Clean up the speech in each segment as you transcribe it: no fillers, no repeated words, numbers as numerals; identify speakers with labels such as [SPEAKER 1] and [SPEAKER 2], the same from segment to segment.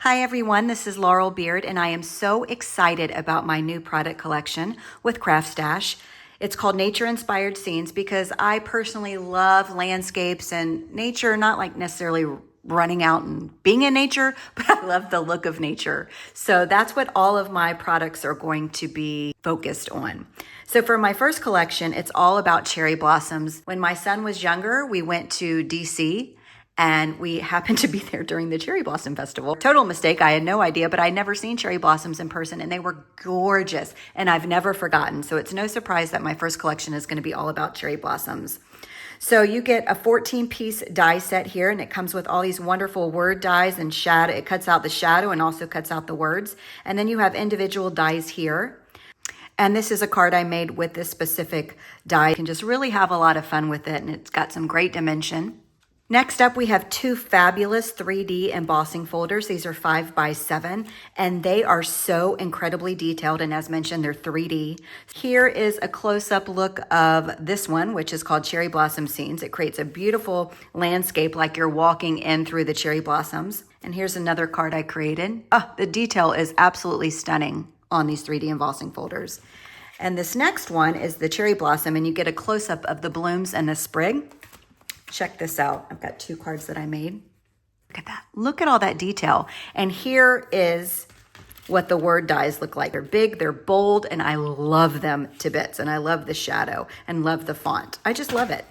[SPEAKER 1] Hi everyone, this is Laurel Beard and I am so excited about my new product collection with CraftStash. It's called Nature Inspired Scenes because I personally love landscapes and nature, not like necessarily running out and being in nature, but I love the look of nature. So that's what all of my products are going to be focused on. So for my first collection, it's all about cherry blossoms. When my son was younger, we went to DC and we happened to be there during the Cherry Blossom Festival. Total mistake. I had no idea, but I'd never seen cherry blossoms in person and they were gorgeous and I've never forgotten. So it's no surprise that my first collection is going to be all about cherry blossoms. So you get a 14-piece die set here and it comes with all these wonderful word dies and shadow. It cuts out the shadow and also cuts out the words. And then you have individual dies here. And this is a card I made with this specific die. You can just really have a lot of fun with it and it's got some great dimension. Next up, we have two fabulous 3D embossing folders. These are 5x7, and they are so incredibly detailed. And as mentioned, they're 3D. Here is a close-up look of this one, which is called Cherry Blossom Scenes. It creates a beautiful landscape like you're walking in through the cherry blossoms. And here's another card I created. Oh, the detail is absolutely stunning on these 3D embossing folders. And this next one is the cherry blossom, and you get a close-up of the blooms and the sprig. Check this out. I've got two cards that I made. Look at that. Look at all that detail. And here is what the word dies look like. They're big, they're bold, and I love them to bits. And I love the shadow and love the font. I just love it.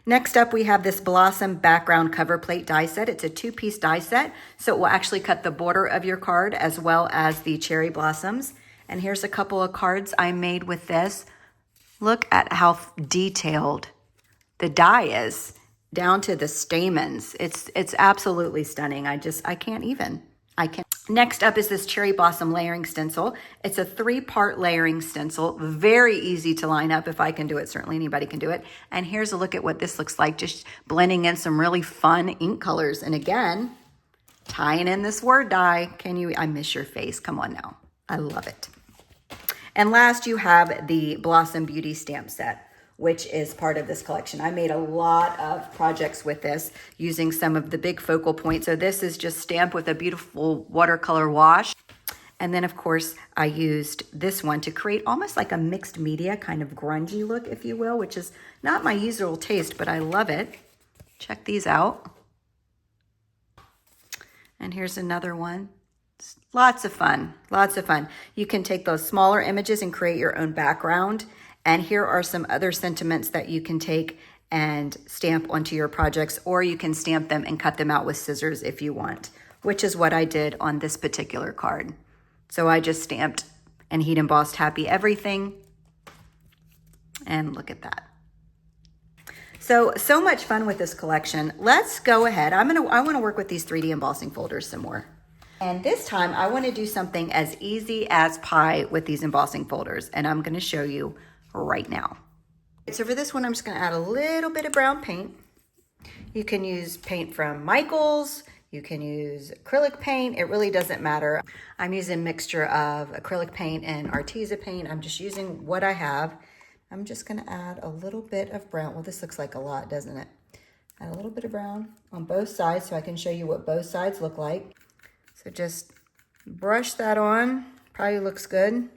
[SPEAKER 1] Next up, we have this Blossom background cover plate die set. It's a 2-piece die set, so it will actually cut the border of your card as well as the cherry blossoms. And here's a couple of cards I made with this. Look at how detailed the die is down to the stamens. It's absolutely stunning. I can't even. Next up is this cherry blossom layering stencil. It's a 3-part layering stencil. Very easy to line up. If I can do it, certainly anybody can do it. And here's a look at what this looks like, just blending in some really fun ink colors. And again, tying in this word die. I miss your face. Come on now. I love it. And last, you have the Blossom Beauty stamp set, which is part of this collection. I made a lot of projects with this using some of the big focal points. So this is just stamped with a beautiful watercolor wash. And then of course, I used this one to create almost like a mixed media kind of grungy look, if you will, which is not my usual taste, but I love it. Check these out. And here's another one. Lots of fun, lots of fun. You can take those smaller images and create your own background. And here are some other sentiments that you can take and stamp onto your projects, or you can stamp them and cut them out with scissors if you want, which is what I did on this particular card. So I just stamped and heat embossed happy everything. And look at that. So much fun with this collection. Let's go ahead. I want to work with these 3D embossing folders some more. And this time I want to do something as easy as pie with these embossing folders. And I'm going to show you right now. So for this one, I'm just going to add a little bit of brown paint. You can use paint from Michael's. You can use acrylic paint. It really doesn't matter. I'm using a mixture of acrylic paint and Arteza paint. I'm just using what I have. I'm just going to add a little bit of brown. Well, this looks like a lot, doesn't it? Add a little bit of brown on both sides so I can show you what both sides look like. So just brush that on. Probably looks good.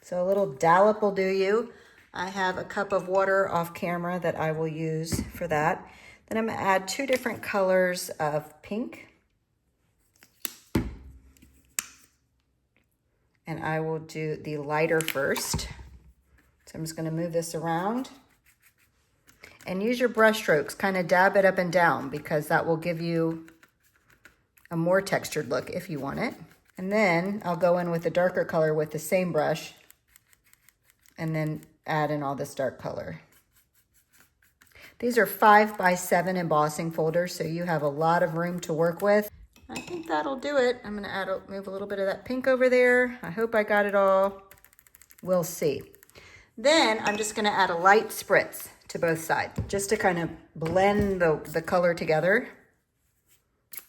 [SPEAKER 1] So a little dollop will do you. I have a cup of water off camera that I will use for that. Then I'm going to add 2 different colors of pink. And I will do the lighter first. So I'm just going to move this around. And use your brush strokes. Kind of dab it up and down because that will give you a more textured look if you want it. And then I'll go in with a darker color with the same brush. And then add in all this dark color. These are 5x7 embossing folders, so you have a lot of room to work with. I think that'll do it. I'm gonna move a little bit of that pink over there. I hope I got it all. We'll see. Then I'm just gonna add a light spritz to both sides, just to kind of blend the color together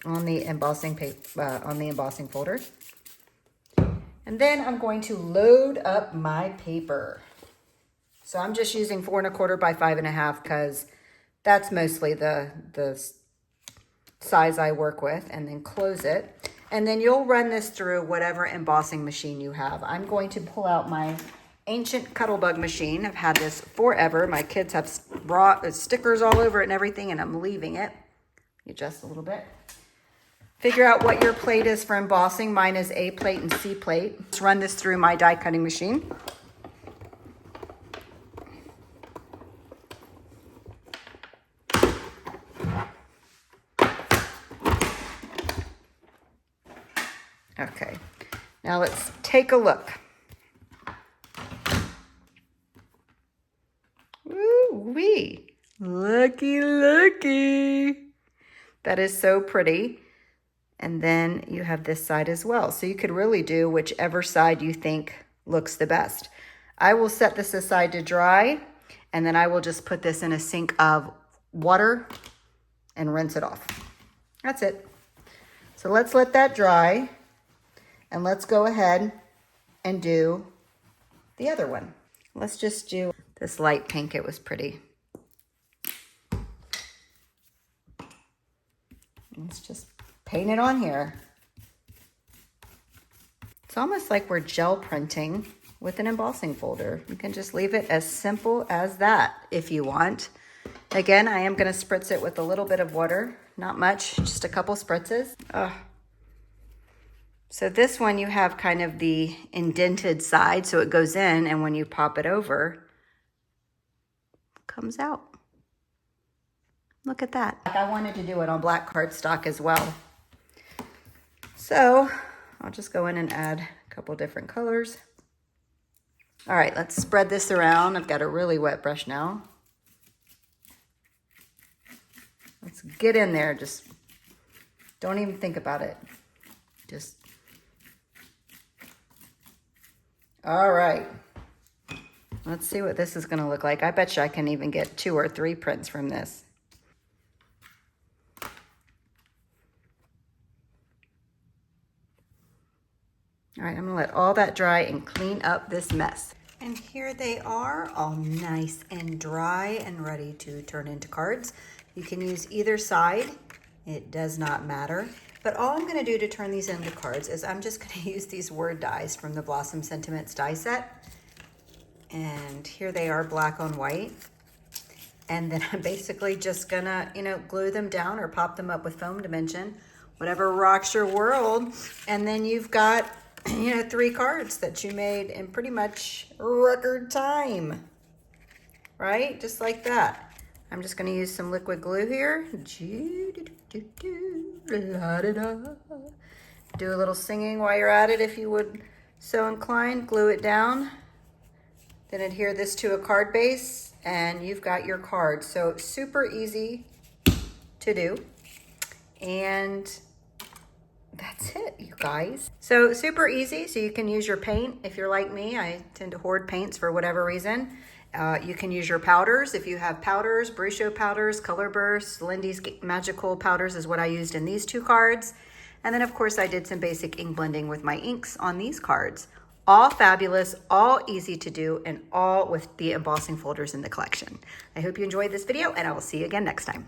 [SPEAKER 1] on the embossing folder. And then I'm going to load up my paper. So I'm just using 4 1/4 by 5 1/2 because that's mostly the size I work with, and then close it. And then you'll run this through whatever embossing machine you have. I'm going to pull out my ancient Cuttlebug machine. I've had this forever. My kids have brought stickers all over it and everything, and I'm leaving it. Adjust a little bit. Figure out what your plate is for embossing. Mine is A plate and C plate. Let's run this through my die cutting machine. Okay, now let's take a look. Ooh-wee, looky, looky. That is so pretty. And then you have this side as well. So you could really do whichever side you think looks the best. I will set this aside to dry, and then I will just put this in a sink of water and rinse it off. That's it. So let's let that dry, and let's go ahead and do the other one. Let's just do this light pink. It was pretty. Let's just paint it on here. It's almost like we're gel printing with an embossing folder. You can just leave it as simple as that if you want. Again, I am going to spritz it with a little bit of water. Not much, just a couple spritzes. So this one you have kind of the indented side, so it goes in, and when you pop it over, it comes out. Look at that. I wanted to do it on black cardstock as well. So I'll just go in and add a couple different colors. All right, let's spread this around. I've got a really wet brush now. Let's get in there. Just don't even think about it. Just, all right. Let's see what this is gonna look like. I bet you I can even get 2 or 3 prints from this. All right, I'm gonna let all that dry and clean up this mess. And here they are, all nice and dry and ready to turn into cards. You can use either side, it does not matter. But all I'm gonna do to turn these into cards is I'm just gonna use these word dies from the Blossom Sentiments die set. And here they are, black on white. And then I'm basically just gonna, glue them down or pop them up with foam dimension, whatever rocks your world. And then you've got 3 cards that you made in pretty much record time, right? Just like that. I'm just gonna use some liquid glue here. Do a little singing while you're at it if you would so inclined. Glue it down. Then adhere this to a card base and you've got your card. So super easy to do. And that's it, you guys. So super easy, so you can use your paint. If you're like me, I tend to hoard paints for whatever reason. You can use your powders. If you have powders, Brucio powders, Color Burst, Lindy's Magical powders is what I used in these 2 cards. And then of course I did some basic ink blending with my inks on these cards. All fabulous, all easy to do, and all with the embossing folders in the collection. I hope you enjoyed this video, and I will see you again next time.